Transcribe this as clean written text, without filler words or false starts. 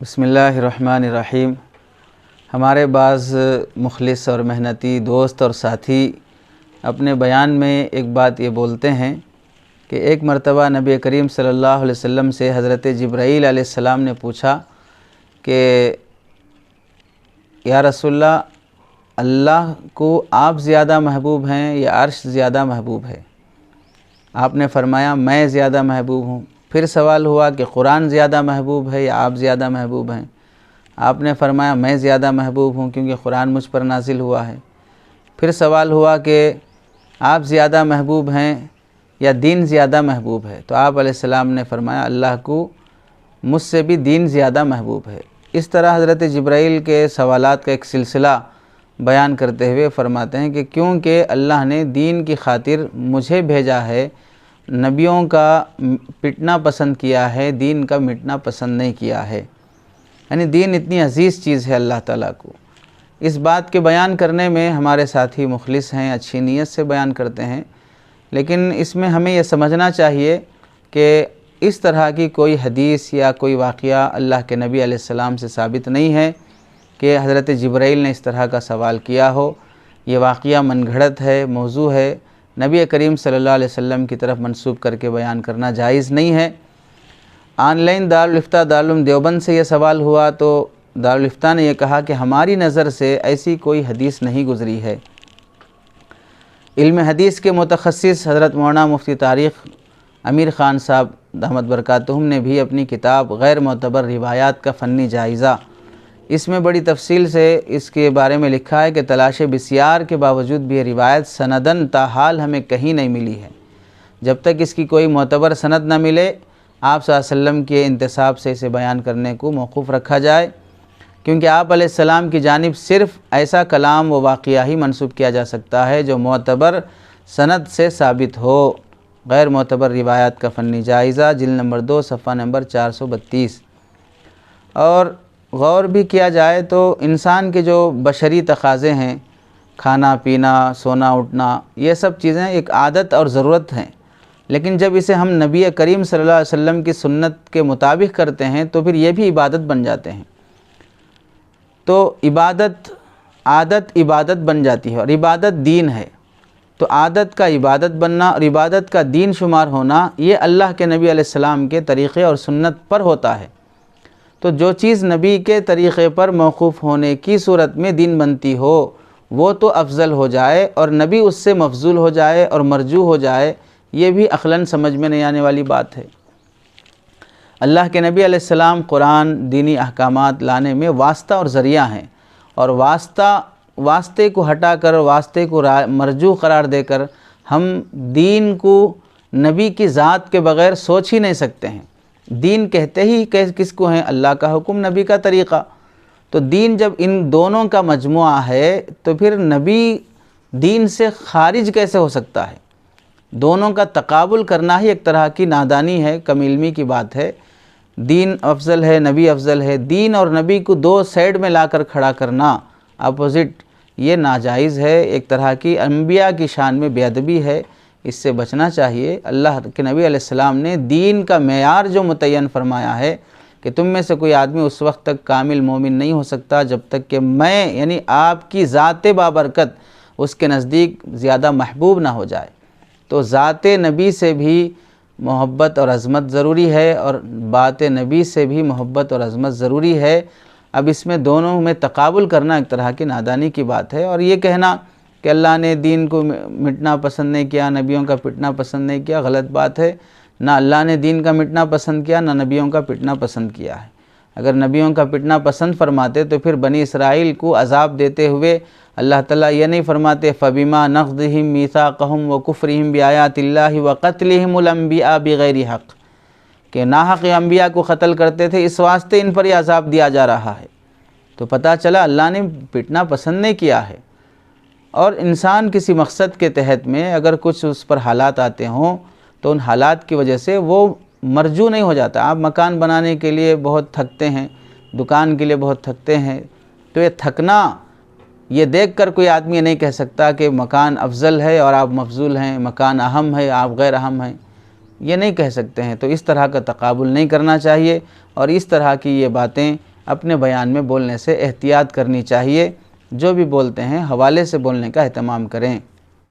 بسم اللہ الرحمن الرحیم۔ ہمارے بعض مخلص اور محنتی دوست اور ساتھی اپنے بیان میں ایک بات یہ بولتے ہیں کہ ایک مرتبہ نبی کریم صلی اللہ علیہ وسلم سے حضرت جبرائیل علیہ السلام نے پوچھا کہ یا رسول اللہ، اللہ کو آپ زیادہ محبوب ہیں یا عرش زیادہ محبوب ہے؟ آپ نے فرمایا میں زیادہ محبوب ہوں۔ پھر سوال ہوا کہ قرآن زیادہ محبوب ہے یا آپ زیادہ محبوب ہیں؟ آپ نے فرمایا میں زیادہ محبوب ہوں کیونکہ قرآن مجھ پر نازل ہوا ہے۔ پھر سوال ہوا کہ آپ زیادہ محبوب ہیں یا دین زیادہ محبوب ہے؟ تو آپ علیہ السلام نے فرمایا اللہ کو مجھ سے بھی دین زیادہ محبوب ہے۔ اس طرح حضرت جبرائیل کے سوالات کا ایک سلسلہ بیان کرتے ہوئے فرماتے ہیں کہ کیونکہ اللہ نے دین کی خاطر مجھے بھیجا ہے، نبیوں کا پٹنا پسند کیا ہے، دین کا مٹنا پسند نہیں کیا ہے۔ یعنی دین اتنی عزیز چیز ہے اللہ تعالیٰ کو۔ اس بات کے بیان کرنے میں ہمارے ساتھی مخلص ہیں، اچھی نیت سے بیان کرتے ہیں، لیکن اس میں ہمیں یہ سمجھنا چاہیے کہ اس طرح کی کوئی حدیث یا کوئی واقعہ اللہ کے نبی علیہ السلام سے ثابت نہیں ہے کہ حضرت جبرائیل نے اس طرح کا سوال کیا ہو۔ یہ واقعہ من گھڑت ہے، موضوع ہے، نبی کریم صلی اللہ علیہ وسلم کی طرف منسوب کر کے بیان کرنا جائز نہیں ہے۔ آن لائن دارالفتہ دارالعلوم دیوبند سے یہ سوال ہوا تو دارالفتہ نے یہ کہا کہ ہماری نظر سے ایسی کوئی حدیث نہیں گزری ہے۔ علم حدیث کے متخصص حضرت مولانا مفتی تاریخ امیر خان صاحب دامت برکاتہم نے بھی اپنی کتاب غیر معتبر روایات کا فنی جائزہ، اس میں بڑی تفصیل سے اس کے بارے میں لکھا ہے کہ تلاش بسیار کے باوجود بھی یہ روایت سندن تاحال ہمیں کہیں نہیں ملی ہے۔ جب تک اس کی کوئی معتبر سند نہ ملے، آپ صلی اللہ علیہ وسلم کے انتصاب سے اسے بیان کرنے کو موقوف رکھا جائے، کیونکہ آپ علیہ السلام کی جانب صرف ایسا کلام و واقعہ ہی منسوب کیا جا سکتا ہے جو معتبر سند سے ثابت ہو۔ غیر معتبر روایات کا فنی جائزہ، جلد نمبر 2، صفحہ نمبر 432۔ اور غور بھی کیا جائے تو انسان کے جو بشری تقاضے ہیں، کھانا پینا، سونا اٹھنا، یہ سب چیزیں ایک عادت اور ضرورت ہیں، لیکن جب اسے ہم نبی کریم صلی اللہ علیہ وسلم کی سنت کے مطابق کرتے ہیں تو پھر یہ بھی عبادت بن جاتے ہیں۔ تو عادت عبادت بن جاتی ہے اور عبادت دین ہے۔ تو عادت کا عبادت بننا اور عبادت کا دین شمار ہونا یہ اللہ کے نبی علیہ السلام کے طریقے اور سنت پر ہوتا ہے۔ تو جو چیز نبی کے طریقے پر موقوف ہونے کی صورت میں دین بنتی ہو وہ تو افضل ہو جائے، اور نبی اس سے مفضول ہو جائے اور مرجو ہو جائے، یہ بھی عقلاً سمجھ میں نہیں آنے والی بات ہے۔ اللہ کے نبی علیہ السلام قرآن دینی احکامات لانے میں واسطہ اور ذریعہ ہیں، اور واسطے کو ہٹا کر، واسطے کو مرجو قرار دے کر ہم دین کو نبی کی ذات کے بغیر سوچ ہی نہیں سکتے ہیں۔ دین کہتے ہی کس کو ہیں؟ اللہ کا حکم، نبی کا طریقہ۔ تو دین جب ان دونوں کا مجموعہ ہے تو پھر نبی دین سے خارج کیسے ہو سکتا ہے؟ دونوں کا تقابل کرنا ہی ایک طرح کی نادانی ہے، کم علمی کی بات ہے۔ دین افضل ہے، نبی افضل ہے، دین اور نبی کو دو سائیڈ میں لا کر کھڑا کرنا، اپوزٹ، یہ ناجائز ہے، ایک طرح کی انبیاء کی شان میں بے ادبی ہے، اس سے بچنا چاہیے۔ اللہ کے نبی علیہ السلام نے دین کا معیار جو متعین فرمایا ہے کہ تم میں سے کوئی آدمی اس وقت تک کامل مومن نہیں ہو سکتا جب تک کہ میں یعنی آپ کی ذات بابرکت اس کے نزدیک زیادہ محبوب نہ ہو جائے۔ تو ذات نبی سے بھی محبت اور عظمت ضروری ہے، اور بات نبی سے بھی محبت اور عظمت ضروری ہے۔ اب اس میں دونوں میں تقابل کرنا ایک طرح کی نادانی کی بات ہے، اور یہ کہنا کہ اللہ نے دین کو مٹنا پسند نہیں کیا، نبیوں کا پٹنا پسند نہیں کیا، غلط بات ہے۔ نہ اللہ نے دین کا مٹنا پسند کیا، نہ نبیوں کا پٹنا پسند کیا ہے۔ اگر نبیوں کا پٹنا پسند فرماتے تو پھر بنی اسرائیل کو عذاب دیتے ہوئے اللہ تعالیٰ یہ نہیں فرماتے فَبِمَا نَقْضِهِمْ مِيثَاقَهُمْ وَكُفْرِهِمْ بِآيَاتِ اللَّهِ وَقَتْلِهِمُ الْأَنْبِيَاءَ بِغَيْرِ حَقٍّ، کہ ناحق انبیاء کو قتل کرتے تھے، اس واسطے ان پر یہ عذاب دیا جا رہا ہے۔ تو پتہ چلا اللہ نے پٹنا پسند نہیں کیا ہے۔ اور انسان کسی مقصد کے تحت میں اگر کچھ اس پر حالات آتے ہوں تو ان حالات کی وجہ سے وہ مرجو نہیں ہو جاتا۔ آپ مکان بنانے کے لیے بہت تھکتے ہیں، دکان کے لیے بہت تھکتے ہیں، تو یہ تھکنا یہ دیکھ کر کوئی آدمی نہیں کہہ سکتا کہ مکان افضل ہے اور آپ مفضول ہیں، مکان اہم ہے آپ غیر اہم ہیں، یہ نہیں کہہ سکتے ہیں۔ تو اس طرح کا تقابل نہیں کرنا چاہیے، اور اس طرح کی یہ باتیں اپنے بیان میں بولنے سے احتیاط کرنی چاہیے، جو بھی بولتے ہیں حوالے سے بولنے کا اہتمام کریں۔